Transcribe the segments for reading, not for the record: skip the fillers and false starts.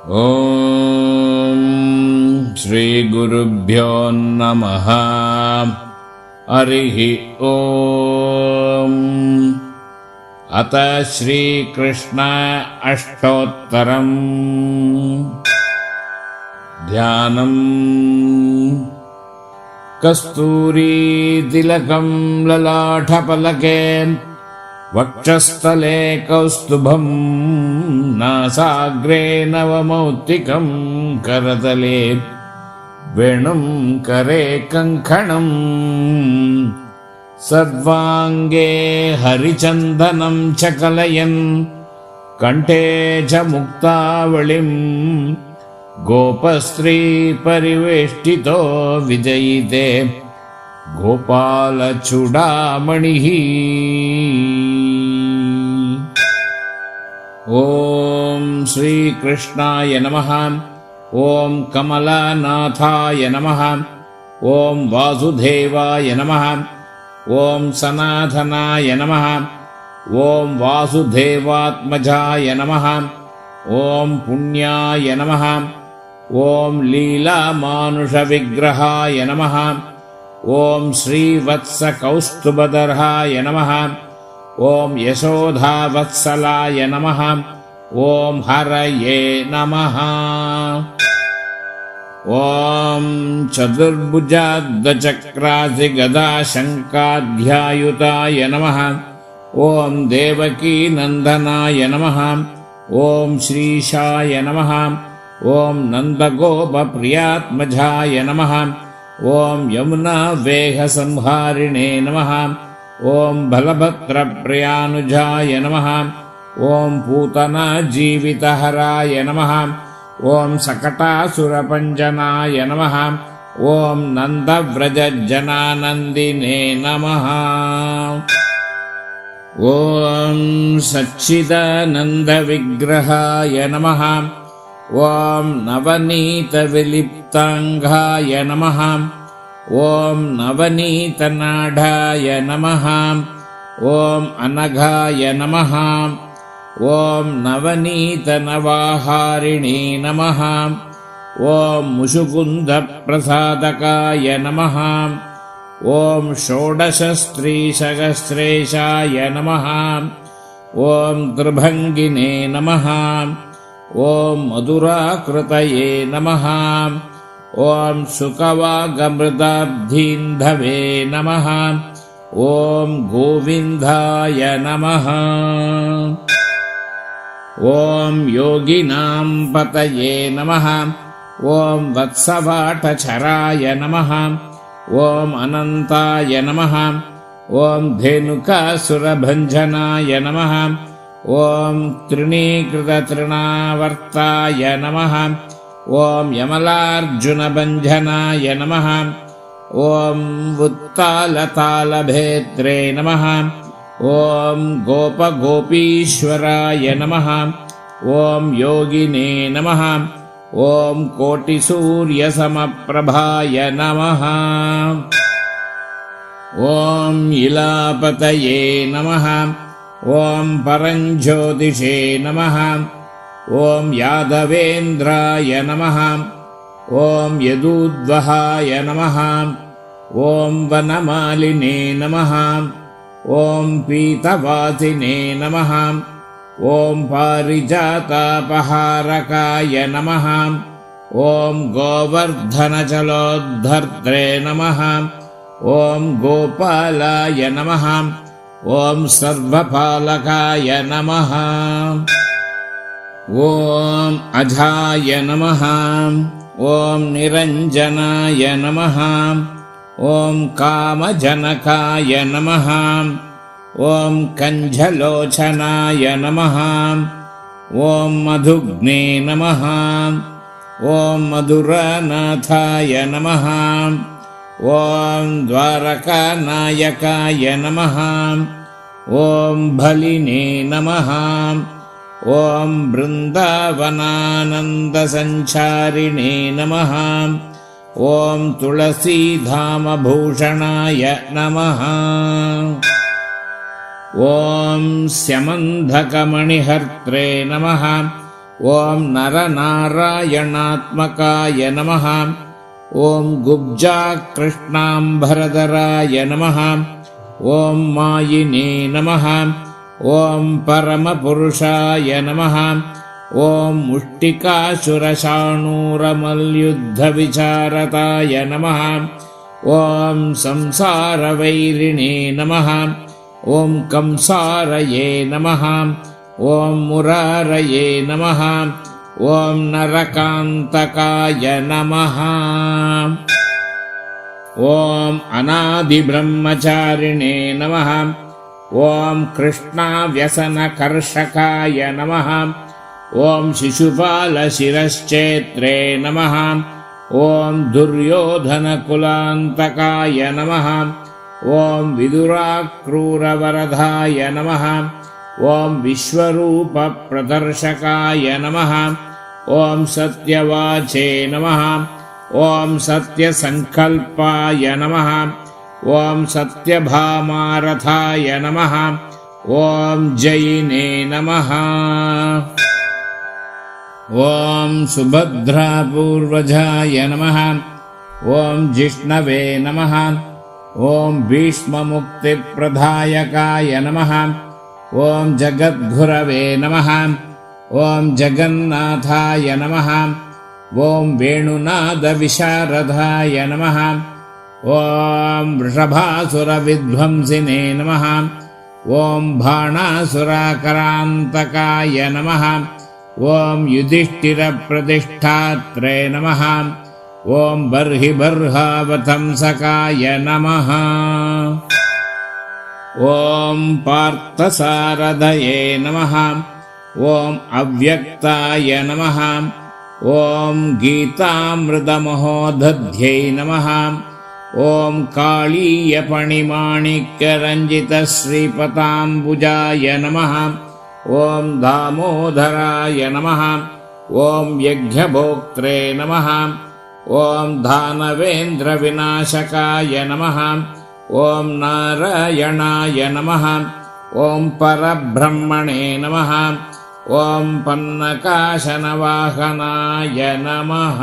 ಓಂ ಶ್ರೀ ಗುರುಭ್ಯೋ ನಮಃ. ಹರಿ ಓಂ. ಅತ ಶ್ರೀಕೃಷ್ಣ ಅಷ್ಟೋತ್ತರಂ ಧ್ಯಾನಂ. ಕಸ್ತೂರಿ ತಿಲಕಂ ಲಲಾಟಫಲಕೆ ವಕ್ಷಸ್ಥಲೆ ಕೌಸ್ತುಭಂ ನಾಸಾಗ್ರೆ ನವಮೌಕ್ತಿಕಂ ಕರತಲೆ ವೇಣುಂ ಕರೆ ಕಂಕಣಂ ಸರ್ವಾಂಗೇ ಹರಿಚಂದನಂ ಚ ಕಲಯನ್ ಕಂಠೇ ಚ ಮುಕ್ತಾವಳಿಂ ಗೋಪಸ್ತ್ರೀ ಪರಿವೇಷ್ಟಿತೋ ವಿಜಯಿತೆ ಗೋಪಾಲಚೂಡಾಮಣಿಃ. ಓಂ ಶ್ರೀಕೃಷ್ಣಾಯ ನಮಃ. ಓಂ ಕಮಲನಾಥಾಯ ನಮಃ. ಓಂ ವಾಸುದೇವಾಯ ನಮಃ. ಓಂ ಸನಾತನಾಯ ನಮಃ. ಓಂ ವಾಸುದೇವಾತ್ಮಜಾಯ ನಮಃ. ಓಂ ಪುಣ್ಯಾಯ ನಮಃ. ಓಂ ಲೀಲಾಮಾನುಷವಿಗ್ರಹಾಯ ನಮಃ. ಓಂ ಶ್ರೀವತ್ಸಕೌಸ್ತುಭಧರಾಯ ನಮಃ. ಓಂ ಯಶೋಧಾವತ್ಸಲಾಯ ನಮಃ. ಓಂ ಹರಯೇ ನಮಃ. ಓಂ ಚತುರ್ಭುಜಾರ್ಧಚಕ್ರಾಧಿಗದಾಶಂಕಾಧ್ಯಾಯುತಾಯ ನಮಃ. ಓಂ ದೇವಕೀನಂದನಾಯ ನಮಃ. ಓಂ ಶ್ರೀಶಾಯ ನಮಃ. ಓಂ ನಂದಗೋಪಪ್ರಿಯಾತ್ಮಜಾಯ ನಮಃ. ಓಂ ಯಮುನಾ ವೇಹ ಸಂಹಾರಿಣೇ ನಮಃ. ಓಂ ಬಲಭದ್ರಪ್ರಿಯಾನುಜಾಯ ನಮಃ. ಓಂ ಪೂತನಾ ಜೀವಿತಹರಾಯ ನಮಃ. ಓಂ ಸಕಟಾಸುರಪಂಜನಾಯ ನಮಃ. ಓಂ ನಂದವ್ರಜಜನಾನಂದಿನೇ ನಮಃ. ಓಂ ಸಚ್ಚಿದಾನಂದವಿಗ್ರಹಾಯ ನಮಃ. ಓಂ ನವನೀತವಿಲಿಪ್ತಾಂಗಾಯ ನಮಃ. ಓಂ ನವನೀತನಾಢಾಯ ನಮಃ. ಓಂ ಅನಘಾಯ ನಮಃ. ಓಂ ನವನೀತನವಾಹಾರಿಣೀ ನಮಃ. ಓಂ ಮುಷುಕುಂದಪ್ರಸಾದಕಾಯ ನಮಃ. ಓಂ ಷೋಡಶಸ್ತ್ರೀಸಹಸ್ರೇಶಾಯ ನಮಃ. ಓಂ ತ್ರಿಭಂಗಿನೇ ನಮಃ. ಓಂ ಮಧುರಾಕೃತಯೇ ನಮಃ. ಓಂ ಸುಖವಾಗಮೃತಾಬ್ಧೀಂಧವೇ ನಮಃ. ಓಂ ಗೋವಿಂದಾಯ ನಮಃ. ಓಂ ಯೋಗಿನಾಂ ಪತಯೇ ನಮಃ. ಓಂ ವತ್ಸವಾಟಚರಾಯ ನಮಃ. ಓಂ ಅನಂತಾಯ ನಮಃ. ಓಂ ಧೇನುಕಾಸುರಭಂಜನಾಯ ನಮಃ. ಓಂ ತೃಣೀಕೃತತೃಣಾವರ್ತಾಯ ನಮಃ. ಓಂ ಯಮಲಾರ್ಜುನಭಂಜನಾಯ ನಮಃ. ಓಂ ಉತ್ತಾಲತಾಲಭೇತ್ರೇ ನಮಃ. ಓಂ ಗೋಪಗೋಪೀಶ್ವರಾಯ ನಮಃ. ಓಂ ಯೋಗಿನೇ ನಮಃ. ಓಂ ಕೋಟಿಸೂರ್ಯಸಮಪ್ರಭಾಯ ನಮಃ. ಓಂ ಇಲಾಪತಯೇ ನಮಃ. ಓಂ ಪರಂಜ್ಯೋತಿಷೇ ನಮಃ. ಓಂ ಯಾದವೇಂದ್ರಾಯ ನಮಃ. ಓಂ ಯದೂದ್ವಹಾಯ ನಮಃ. ಓಂ ವನಮಾಲಿನೇ ನಮಃ. ಓಂ ಪೀತವಾಸಿನೇ ನಮಃ. ಓಂ ಪಾರಿಜಾತಾಪಹಾರಕಾಯ ನಮಃ. ಓಂ ಗೋವರ್ಧನಚಲೋದ್ಧರ್ತ್ರೇ ನಮಃ. ಓಂ ಗೋಪಾಲಾಯ ನಮಃ. ಓಂ ಸರ್ವಪಾಲಕಾಯ ನಮಃ. ಓಂ ಅಜಾಯ ನಮಃ. ಓಂ ನಿರಂಜನಾಯ ನಮಃ. ಓಂ ಕಾಮಜನಕಾಯ ನಮಃ. ಓಂ ಕಂಜಲೋಚನಾಯ ನಮಃ. ಓಂ ಮಧುಗ್ನೇ ನಮಃ. ಓಂ ಮಧುರನಾಥಾಯ ನಮಃ. ಓಂ ದ್ವಾರಕಾನಾಯಕಾಯ ನಮಃ. ಓಂ ಬಲಿನೇ ನಮಃ. ಓಂ ಬೃಂದಾವನಾನಂದಸಂಚಾರಿಣೇ ನಮಃ. ಓಂ ತುಳಸೀಧಾಮಭೂಷಣಾಯ ನಮಃ. ಓಂ ಸ್ಯಮಂಧಕಮಣಿಹರ್ತ್ರೇ ನಮಃ. ॐ नरनारायणात्मकाय नमः। ॐ गुब्जाकृष्णाम्बरधराय नमः। ॐ मायिने नमः। ॐ परमपुरुषाय नमः। ॐ मुष्टिकासुरशाणूरमल्युद्धविचारताय नमः। ॐ संसारवैरिणे नमः। ॐ कंसारये नमः। ॐ मुरारये नमः। ॐ नरकान्तकाय नमः। ॐ अनादिब्रह्मचारिणे नमः। ॐ कृष्णाव्यसनकर्षकाय नमः। ॐ शिशुपालशिरश्चेत्रे नमः। ॐ दुर्योधनकुलान्तकाय नमः। ॐ विदुराक्रूरवरदाय नमः। ॐ विश्वरूपप्रदर्शकाय नमः। ॐ सत्यवाचे नमः। ॐ सत्यसङ्कल्पाय नमः। ॐ सत्यभामारथाय नमः। ॐ जयिने नमः। ॐ सुभद्रापूर्वजाय नमः। ॐ जिष्णवे नमः। ॐ भीष्ममुक्तिप्रदायकाय नमः। ॐ जगद्गुरवे नमः। ॐ जगन्नाथाय नमः। ॐ वेणुनादविशारदाय नमः। ॐ वृषभासुरविध्वंसिने नमः। ॐ बाणासुराकरान्तकाय नमः। ॐ युधिष्ठिरप्रतिष्ठात्रे नमः। ॐ बर्हिबर्हावतंसकाय नमः। ॐ पार्थसारथये नमः। ॐ अव्यक्ताय नमः। ॐ गीतामृतमहोदध्यै नमः। ॐ काळीयपणिमाणिक्यरञ्जितश्रीपताम्बुजाय नमः। ॐ दामोदराय नमः। ॐ यज्ञभोक्त्रे नमः। ॐ दानवेन्द्रविनाशकाय नमः। ॐ नारायणाय नमः। ॐ परब्रह्मणे नमः। ॐ पन्नकाशनवाहनाय नमः।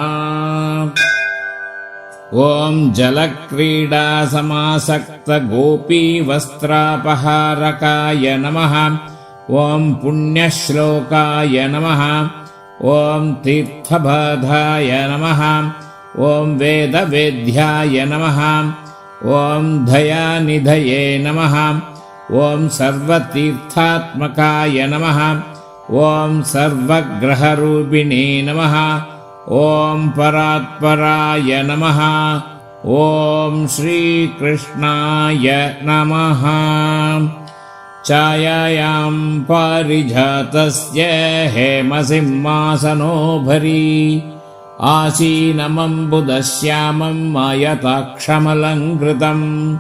ॐ जलक्रीडासमासक्तगोपीवस्त्रापहारकाय नमः। ॐ पुण्यश्लोकाय नमः। ॐ तीर्थबाधाय नमः। ॐ वेदवेद्याय नमः। ॐ दयानिधये नमः। ॐ सर्वतीर्थात्मकाय नमः। ॐ सर्वग्रहरूपिणे नमः। ॐ परात्पराय नमः। ॐ श्रीकृष्णाय नमः। छायायां पारिजातस्य हेमसिंहासनोपरि आसीनमम्बुदश्यामं आयताक्षमलङ्कृतम्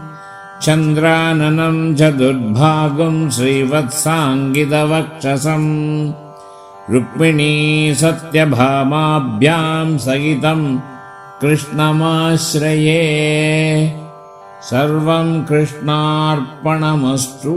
चन्द्राननं चतुर्भागं श्रीवत्साङ्गितवक्षसम् रुक्मिणी सत्यभामाभ्यां सहितं कृष्णमाश्रये। सर्वं कृष्णार्पणमस्तु।